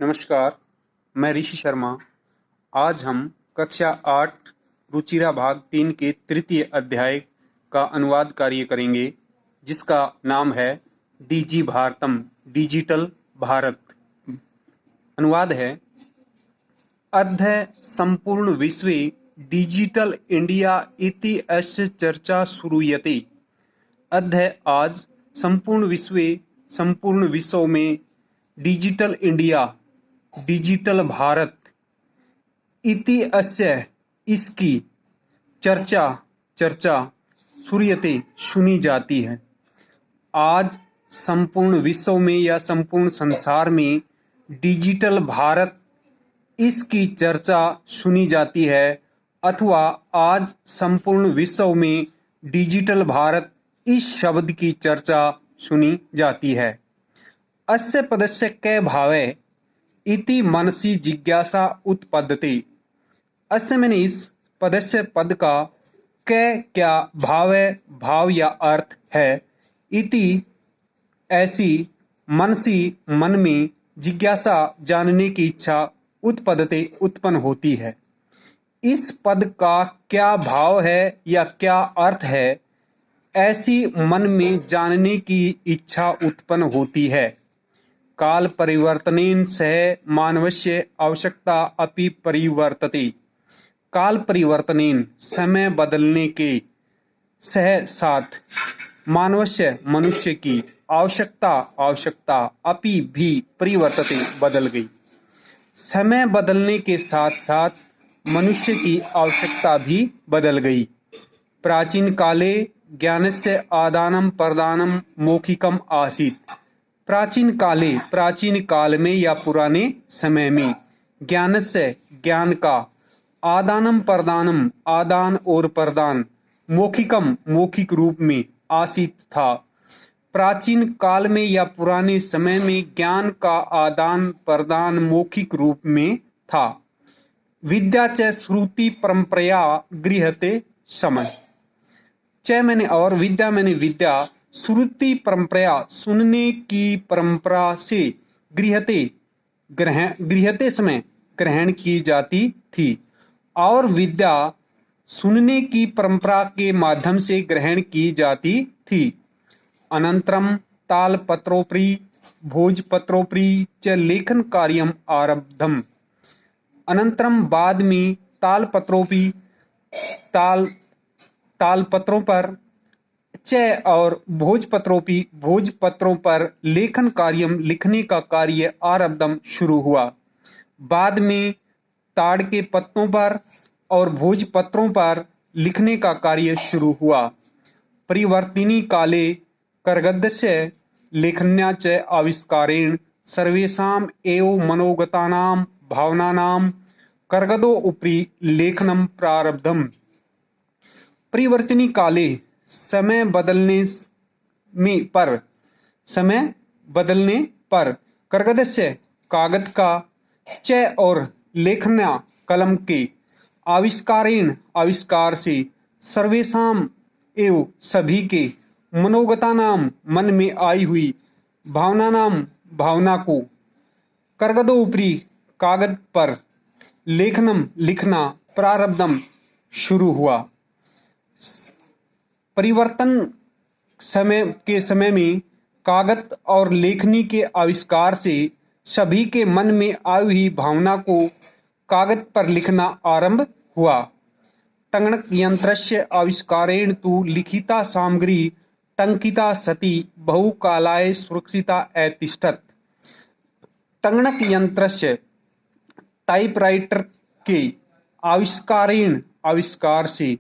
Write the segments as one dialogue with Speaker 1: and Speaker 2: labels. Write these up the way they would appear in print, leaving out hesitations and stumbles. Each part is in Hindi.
Speaker 1: नमस्कार, मैं ऋषि शर्मा। आज हम कक्षा 8 रुचिरा भाग 3 के तृतीय अध्याय का अनुवाद कार्य करेंगे, जिसका नाम है डीजी भारतम, डिजिटल भारत। अनुवाद है, अद्य संपूर्ण विश्वे डिजिटल इंडिया इति अस्य चर्चा श्रूयते। अद्य आज संपूर्ण विश्व में डिजिटल इंडिया, डिजिटल भारत इति अस्य इसकी चर्चा श्रूयते सुनी जाती है। आज संपूर्ण विश्व में या संपूर्ण संसार में डिजिटल भारत इसकी चर्चा सुनी जाती है, अथवा आज संपूर्ण विश्व में डिजिटल भारत इस शब्द की चर्चा सुनी जाती है। अस्य पदस्य कै भावे इति मनसि जिज्ञासा उत्पद्यते। अस्य मैंने इस पदस्य पद का कै क्या भाव या अर्थ है, इति ऐसी मनसी मन में जिज्ञासा जानने की इच्छा उत्पन्न होती है। इस पद का क्या भाव है या क्या अर्थ है, ऐसी मन में जानने की इच्छा उत्पन्न होती है। काल परिवर्तनेन सह मानवस्य आवश्यकता अपि परिवर्तते। काल परिवर्तनेन समय बदलने के सह साथ मानवस्य मनुष्य की आवश्यकता अपि भी परिवर्तते बदल गई। समय बदलने के साथ साथ मनुष्य की आवश्यकता भी बदल गई। प्राचीन काले ज्ञानस्य आदानं प्रदानं मौखिकम आसीत्। प्राचीन काल में या पुराने समय में ज्ञान का आदान और प्रदान मौखिक रूप में आसीत था। प्राचीन काल में या पुराने समय में ज्ञान का आदान प्रदान मौखिक रूप में था। विद्या च श्रुति परंपरा गृह्यते समय। च मैंने और, विद्या मैंने विद्या, श्रुति परंपरा सुनने की परंपरा से गृह्यते समय ग्रहण की जाती थी, और विद्या सुनने की परंपरा के माध्यम से ग्रहण की जाती थी। अनंतरम तालपत्रोपरि भोजपत्रोपरि च लेखन कार्यम आरब्धम। अनंतरम बाद में तालपत्रों पर च और भोजपत्रों पर लेखन कार्यम लिखने का कार्य आरब्धम शुरू हुआ। बाद में ताड़ के पत्तों पर और भोजपत्रों पर लिखने का कार्य शुरू हुआ। परिवर्तिनी काले करगद्यस्य लेखन्या च आविष्कारेण सर्वेषाम् एव मनोगतानां भावनानां करगदो उपरि लेखनम प्रारब्धम। परिवर्तिनी काले समय बदलने पर करगदस्य कागज का च और लेखन्या कलम के आविष्कार से सर्वेषाम एवं सभी के मनोगतानाम मन में आई हुई भावना को करगदो ऊपरी कागज पर लिखना प्रारब्धम शुरू हुआ। परिवर्तन समय में कागज और लेखनी के आविष्कार से सभी के मन में आई हुई भावना को कागज पर लिखना आरंभ हुआ। टंकण यंत्रस्य आविष्कारेण तु लिखिता सामग्री टंकिता सती बहुकालाय सुरक्षिता अतिष्ठत्। टंकण यंत्रस्य टाइपराइटर के आविष्कार से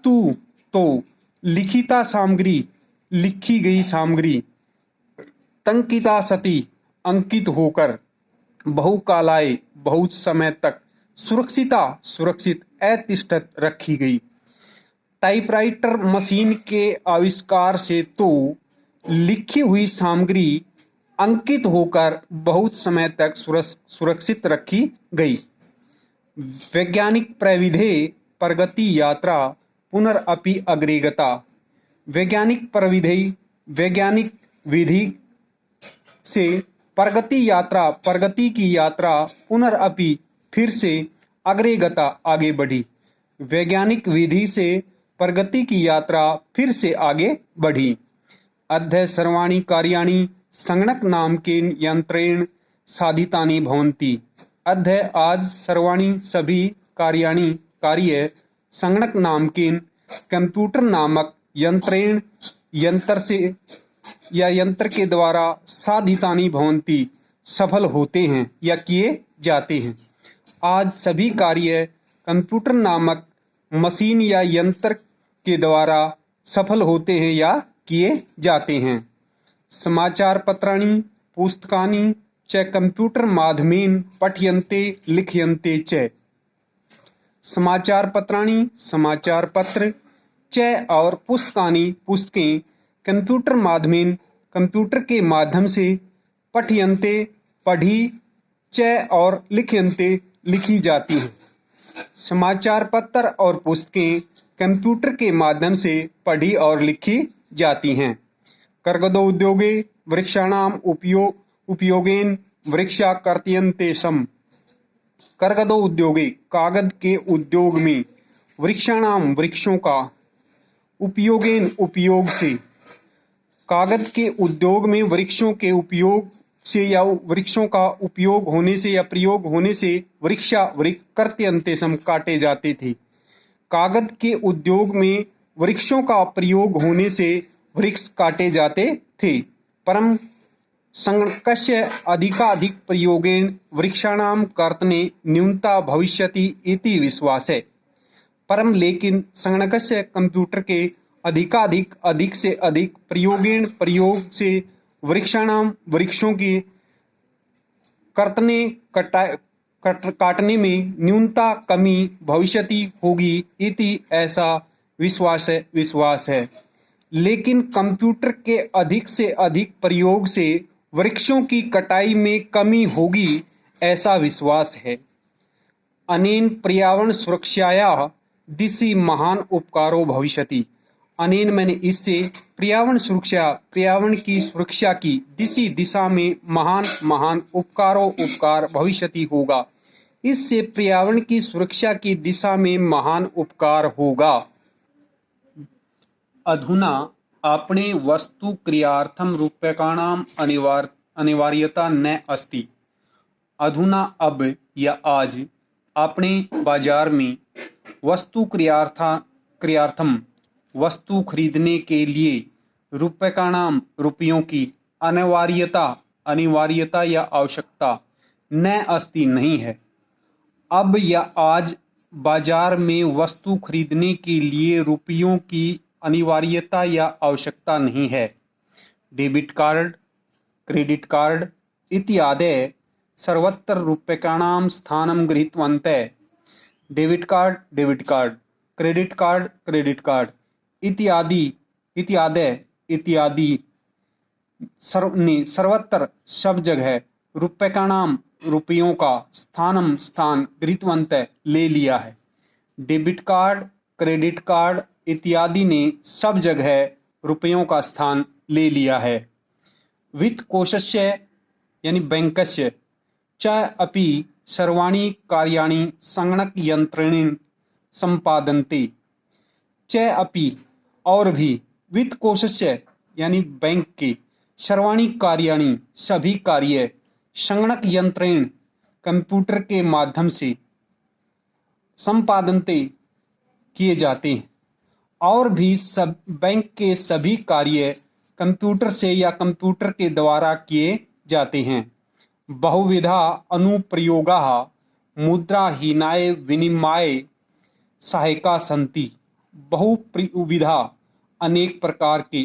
Speaker 1: तो लिखिता सामग्री लिखी गई सामग्री टंकिता सती अंकित होकर बहुकालाय बहुत समय तक सुरक्षित अतिष्ठित रखी गई। टाइपराइटर मशीन के आविष्कार से तो लिखी हुई सामग्री अंकित होकर बहुत समय तक सुरक्षित रखी गई। वैज्ञानिक प्रविधि प्रगति यात्रा पुनरअपि अग्रेगता। वैज्ञानिक विधि से प्रगति की यात्रा पुनरअपि फिर से अग्रे गता आगे बढ़ी। वैज्ञानिक विधि से प्रगति की यात्रा फिर से आगे बढ़ी। अद्य सर्वाणि कार्याणि संगणक नामकेन यंत्रेण साधितानि भवन्ति। अद्य आज सर्वाणि सभी कार्य संगणक नामकेन कंप्यूटर नामक यंत्र के द्वारा साधितानि भवन्ति सफल होते हैं या किए जाते हैं। आज सभी कार्य कंप्यूटर नामक मशीन या यंत्र के द्वारा सफल होते हैं या किए जाते हैं। समाचार पत्राणि पुस्तकानि च कंप्यूटर माध्यमेन पठ्यन्ते लिख्यन्ते च। समाचार पत्राणि समाचार पत्र च और पुस्तकानि पुस्तकें कंप्यूटर माध्यमेन कंप्यूटर के माध्यम से पठ्यन्ते पढ़ी च और लिख्यन्ते लिखी जाती हैं। समाचार पत्र और पुस्तकें कंप्यूटर के माध्यम से पढ़ी और लिखी जाती हैं। कर्गदो उद्योगे वृक्षाणाम उपयोगेन वृक्षा कर्तयन्ते सम। कर्गदो उद्योगे कागज के उद्योग में वृक्षाणाम वृक्षों का उपयोगेन उपयोग से कागज के उद्योग में वृक्षों के उपयोग से या वृक्षों का उपयोग होने से या प्रयोग होने से वृक्ष कर्तयन्ते सम काटे जाते थे। कागज के उद्योग में वृक्षों का प्रयोग होने से वृक्ष काटे जाते थे। परम संगणकस्य अधिकाधिक प्रयोगेन वृक्षाणाम कर्तने न्यूनता भविष्यति इति विश्वास है। परम लेकिन संगणकस्य कंप्यूटर के अधिक से अधिक प्रयोग से वृक्षों की काटने में न्यूनता कमी भविष्यति होगी इति ऐसा विश्वास है। लेकिन कंप्यूटर के अधिक से अधिक प्रयोग से वृक्षों की कटाई में कमी होगी ऐसा विश्वास है। अनेन पर्यावरण सुरक्षायाः दिशि महान उपकारो भविष्यति। अनेन मैंने इससे पर्यावरण की सुरक्षा की दिशा में महान उपकार भविष्यति होगा। इससे पर्यावरण की सुरक्षा की दिशा में महान उपकार होगा। अधुना आपणे वस्तु क्रियार्थम रूप्यकाणाम अनिवार्यता न अस्ति। अधुना अब या आज आपणे बाजार में वस्तु क्रियार्थम वस्तु खरीदने के लिए रुपयों की अनिवार्यता या आवश्यकता न अस्ति नहीं है। अब या आज बाजार में वस्तु खरीदने के लिए रुपयों की अनिवार्यता या आवश्यकता नहीं है। डेबिट कार्ड क्रेडिट कार्ड इत्यादि सर्वत्र रूप्यकाणां स्थानं गृहीतवन्तः। डेबिट कार्ड क्रेडिट कार्ड इत्यादि सर्वत्र सब जगह रुपयों का स्थान गृहीतवन्तः ले लिया है। डेबिट कार्ड क्रेडिट कार्ड इत्यादि ने सब जगह रुपयों का स्थान ले लिया है। वित्त कोशस्य यानी बैंकस्य च अपि सर्वाणि कार्याणि संगणक यंत्रेण संपादन्ते। च अपि और भी वित्त कोशस्य यानी बैंक के सर्वाणि कार्याणि सभी कार्य संगणक यंत्रेण कंप्यूटर के माध्यम से संपादनते किए जाते हैं। और भी सब बैंक के सभी कार्य कंप्यूटर से या कंप्यूटर के द्वारा किए जाते हैं। बहुविधा अनुप्रयोगाः मुद्राहीनाय विनिमयाय सहायका सन्ति। बहुविधा अनेक प्रकार के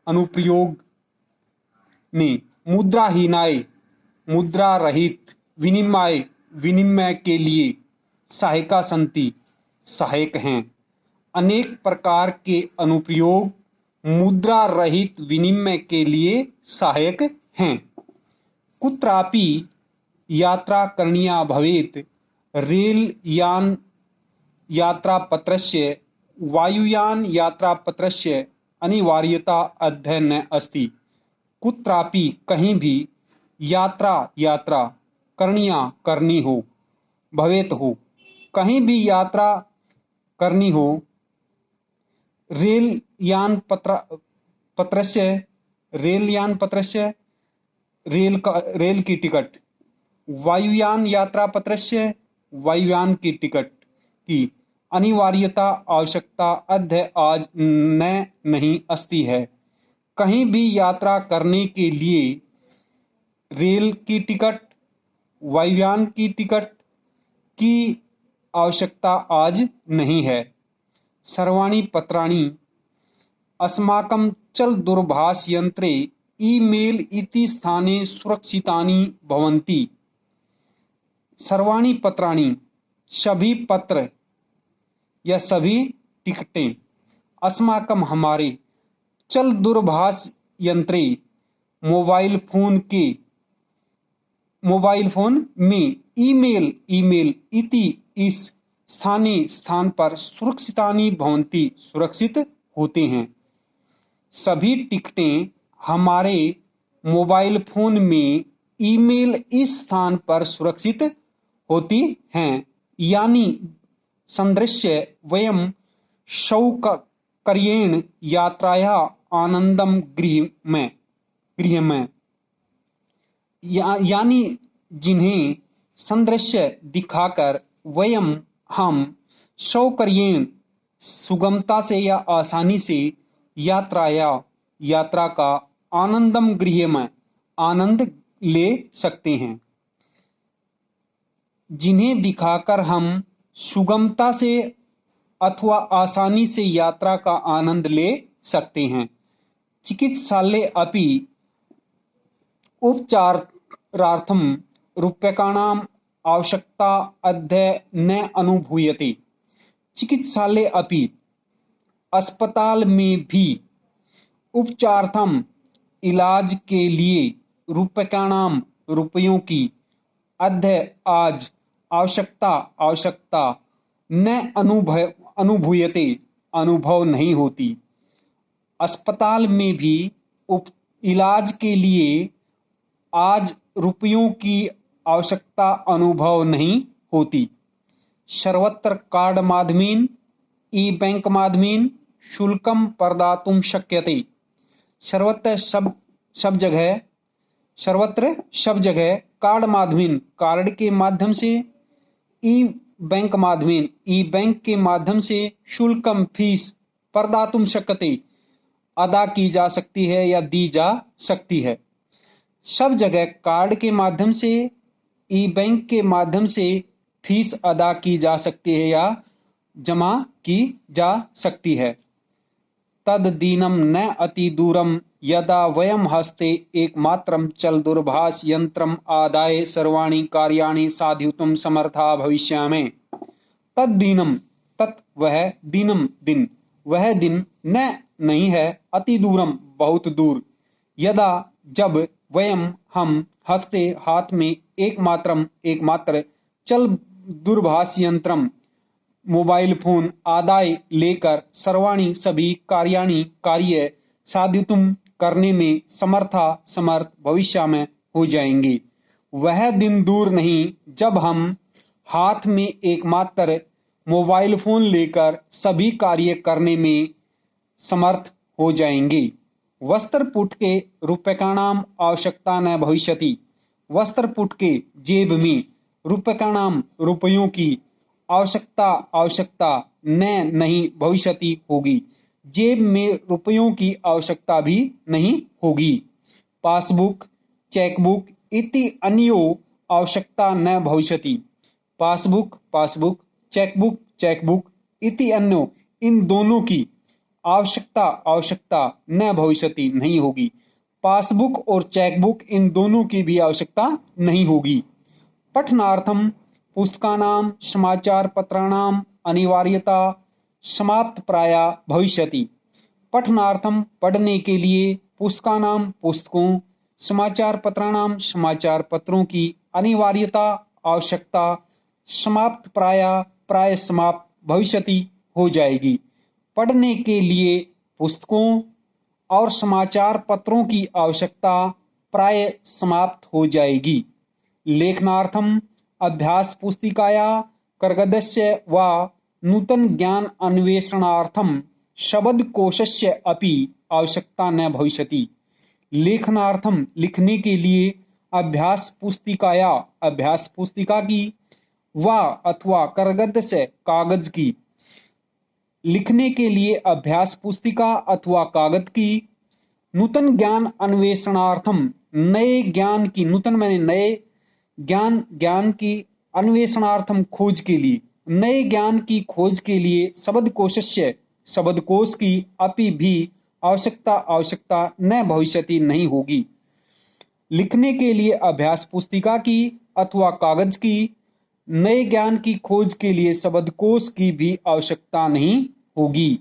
Speaker 1: अनुप्रयोग में मुद्राहीनाय मुद्रा रहित विनिमय के लिए सहायका सन्ति सहायक हैं। अनेक प्रकार के अनुप्रयोग मुद्रा रहित विनिमय के लिए सहायक हैं। कुत्रापि यात्रा करणीया भवेत् रेल यान यात्रापत्रस्य वायुयान यात्रापत्रस्य अनिवार्यता अद्य न अस्ति। कुत्रापि कहीं भी यात्रा यात्रा करणीया करनी हो भवेत हो, कहीं भी यात्रा करनी हो, रेल यान पत्रस्य रेल यान पत्रस्य रेल की टिकट, वायुयान यात्रा पत्रस्य वायुयान की टिकट की अनिवार्यता आवश्यकता अद्य आज न नहीं अस्ति है। कहीं भी यात्रा करने के लिए रेल की टिकट, वायुयान की टिकट की आवश्यकता आज नहीं है। सर्वाणि पत्राणि अस्माकं चल दूरभाष यंत्रे ईमेल इति स्थाने सुरक्षितानि भवन्ति। सर्वाणि पत्राणि सभी पत्र या सभी टिकटें अस्माकं हमारे चल दूरभाष यंत्रे मोबाइल फोन में ईमेल इति इस स्थान पर सुरक्षितानि भवन्ति सुरक्षित होते हैं। सभी टिकटें हमारे मोबाइल फोन में ईमेल इस स्थान पर सुरक्षित होती हैं, यानी संदृश्य वयम सौकर्येण यात्राया आनंदम गृह्यमः यानी जिन्हें संदृश्य दिखाकर हम सौकर्येण सुगमता से या आसानी से यात्रा का आनंदम गृह्यमः आनंद ले सकते हैं। जिन्हें दिखाकर हम सुगमता से अथवा आसानी से यात्रा का आनंद ले सकते हैं। चिकित्सालये अपि उपचारार्थं रूप्यकाणाम् आवश्यकता अद्य न अनुभूयते। चिकित्सालये अपि अस्पताल में भी उपचारार्थम इलाज के लिए रुपयों की अद्य आज आवश्यकता न अनुभूयते अनुभव नहीं होती। अस्पताल में भी इलाज के लिए आज रुपयों की आवश्यकता अनुभव नहीं होती। सर्वत्र कार्ड माध्यमेन ई-बैंक माध्यमेन शुल्कम प्रदातुं शक्यते। सर्वत्र सब जगह कार्ड के माध्यम से ई-बैंक के माध्यम से शुल्कम फीस प्रदातुं शक्यते अदा की जा सकती है या दी जा सकती है। सब जगह कार्ड के माध्यम से ई-बैंक के माध्यम से फीस अदा की जा सकती है या जमा की जा सकती है। तद दीनम न अति दूरम यदा वयम हस्ते एकमात्रम चल दूरभाष यंत्रम आदाय सर्वाणि कार्याणि साधयितुं समर्था भविष्यामः। तद दीनम तत् वह दिन न नहीं है अति दूरम बहुत दूर यदा जब हम हस्ते हाथ में एकमात्र चल दूरभाष यंत्रम मोबाइल फोन आदाय लेकर सर्वाणि सभी कार्य साधितुम करने में समर्थ भविष्य में हो जाएंगे। वह दिन दूर नहीं जब हम हाथ में एकमात्र मोबाइल फोन लेकर सभी कार्य करने में समर्थ हो जाएंगे। वस्त्रपुट के रूप्यकाणाम आवश्यकता न भविष्यति। वस्त्रपुट के जेब में रूप्यकाणाम रुपयों की आवश्यकता नहीं भविष्यति होगी। जेब में रुपयों की आवश्यकता भी नहीं होगी। पासबुक चेकबुक इति अन्यो आवश्यकता न भविष्यति। पासबुक चेकबुक इति अन्यो इन दोनों की आवश्यकता न भविष्यति नहीं होगी। पासबुक और चेकबुक इन दोनों की भी आवश्यकता नहीं होगी। पठनार्थम पुस्तकानां समाचार पत्राणाम अनिवार्यता समाप्त प्राया भविष्यति। पठनार्थम पढ़ने के लिए पुस्तकानाम पुस्तकों समाचार पत्राणाम समाचार पत्रों की अनिवार्यता आवश्यकता समाप्त प्राय समाप्त भविष्यति हो जाएगी। पढ़ने के लिए पुस्तकों और समाचार पत्रों की आवश्यकता प्राय समाप्त हो जाएगी। लेखनार्थम अभ्यास पुस्तिकाया कर्गदस्य वा नूतन ज्ञान अन्वेषणार्थम शब्दकोशस्य अपि आवश्यकता न भविष्यति। लेखनार्थम लिखने के लिए अभ्यास पुस्तिका की वा अथवा कर्गद से कागज की, लिखने के लिए अभ्यास पुस्तिका अथवा कागज की, नूतन ज्ञान अन्वेषणार्थम नए ज्ञान की, नूतन मैंने नए ज्ञान की, अन्वेषणार्थम खोज के लिए, नए ज्ञान की खोज के लिए शब्दकोश की अपि भी आवश्यकता न भविष्यति नहीं होगी। लिखने के लिए अभ्यास पुस्तिका की अथवा कागज की, नए ज्ञान की खोज के लिए शब्दकोश की भी आवश्यकता नहीं होगी।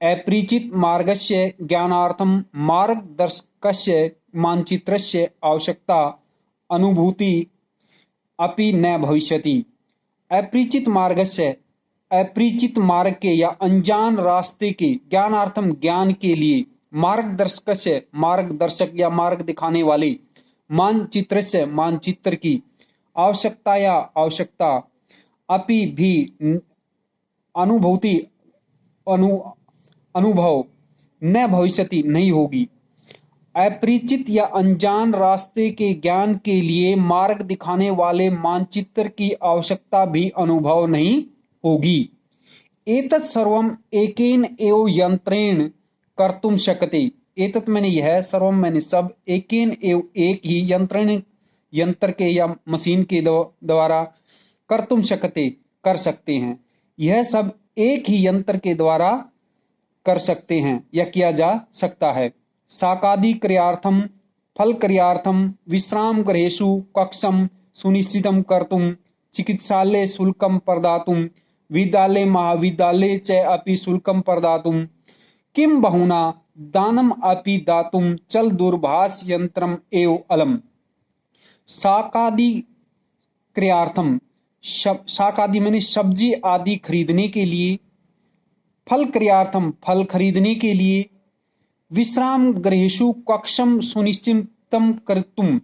Speaker 1: अपरिचित मार्गस्य ज्ञानार्थम मार्गदर्शकस्य मानचित्रस्य आवश्यकता अनुभूति अपि न भविष्यति। अपरिचित मार्ग के या अनजान रास्ते के ज्ञानार्थम ज्ञान के लिए मार्गदर्शक या मार्ग दिखाने वाले, मानचित्रस्य मानचित्र की, आवश्यकता अपि भी अनुभव न भविष्यति नहीं होगी। अपरिचित या अनजान रास्ते के ज्ञान के लिए मार्ग दिखाने वाले मानचित्र की आवश्यकता भी अनुभव नहीं होगी। एतत् सर्वम एकेन एव यंत्रेण कर्तुम शक्यते। एतत् मैंने यह, सर्वम मैंने सब, एकेन एव एक ही, यंत्रेण यंत्र के या मशीन के द्वारा, कर्तुम शक्यते कर सकते हैं। यह सब एक ही यंत्र के द्वारा कर सकते हैं या किया जा सकता है। साकादि क्रियार्थम फल क्रियार्थम विश्राम गृहेषु कक्षम सुनिश्चितं कर्तुम चिकित्सालय शुल्कं प्रदातुम विद्यालय महाविद्यालय च अपि शुल्कं प्रदातुम किं बहुना दानम अपि दातुम चल दूरभाष यंत्रम एव अलम। साकादि क्रियार्थम, साकादि मैंने सब्जी आदि खरीदने के लिए, फल क्रियार्थम फल खरीदने के लिए, विश्राम गृहेषु कक्षम सुनिश्चितं कर्तुम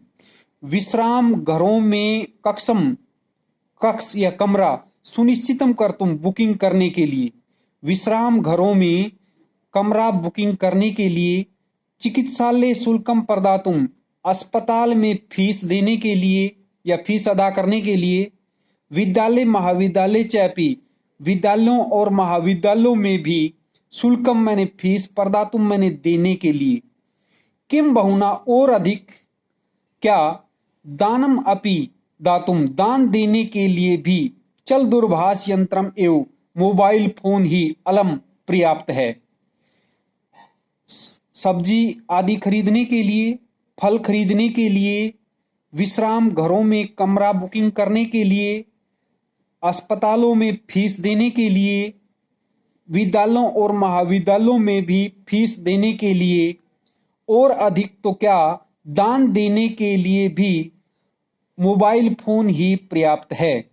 Speaker 1: विश्राम घरों में कक्ष या कमरा, सुनिश्चितम कर्तुम बुकिंग करने के लिए, विश्राम घरों में कमरा बुकिंग करने के लिए, चिकित्सालय शुल्कम प्रदातुम अस्पताल में फीस देने के लिए या फीस अदा करने के लिए, विद्यालय महाविद्यालय चापी विद्यालयों और महाविद्यालयों में भी शुल्कम मैंने फीस, प्रदातुम मैंने देने के लिए, किम बहुना और अधिक क्या, दानम अपि दातुम दान देने के लिए भी, चल दूरभाष यंत्रम एवं मोबाइल फोन ही अलम पर्याप्त है। सब्जी आदि खरीदने के लिए, फल खरीदने के लिए, विश्राम घरों में कमरा बुकिंग करने के लिए, अस्पतालों में फीस देने के लिए, विद्यालयों और महाविद्यालयों में भी फीस देने के लिए, और अधिक तो क्या, दान देने के लिए भी मोबाइल फोन ही पर्याप्त है।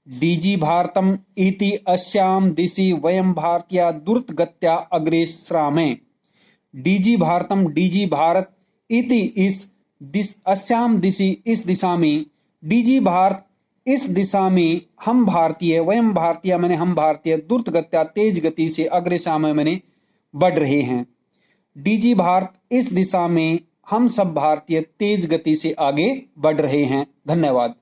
Speaker 1: डीजी भारतम इति अस्याम दिशि वयम भारतीय द्रुत गत्या अग्रेसरामे। डीजी भारतम, डीजी भारत, इति अस्याम दिशि इस दिशा में, डीजी भारत इस दिशा में, हम भारतीय, वयम भारतीय मैंने हम भारतीय, द्रुत गत्या तेज गति से, अग्रेसरामे मैंने बढ़ रहे हैं। डीजी भारत इस दिशा में, हम सब भारतीय तेज गति से आगे बढ़ रहे हैं। धन्यवाद।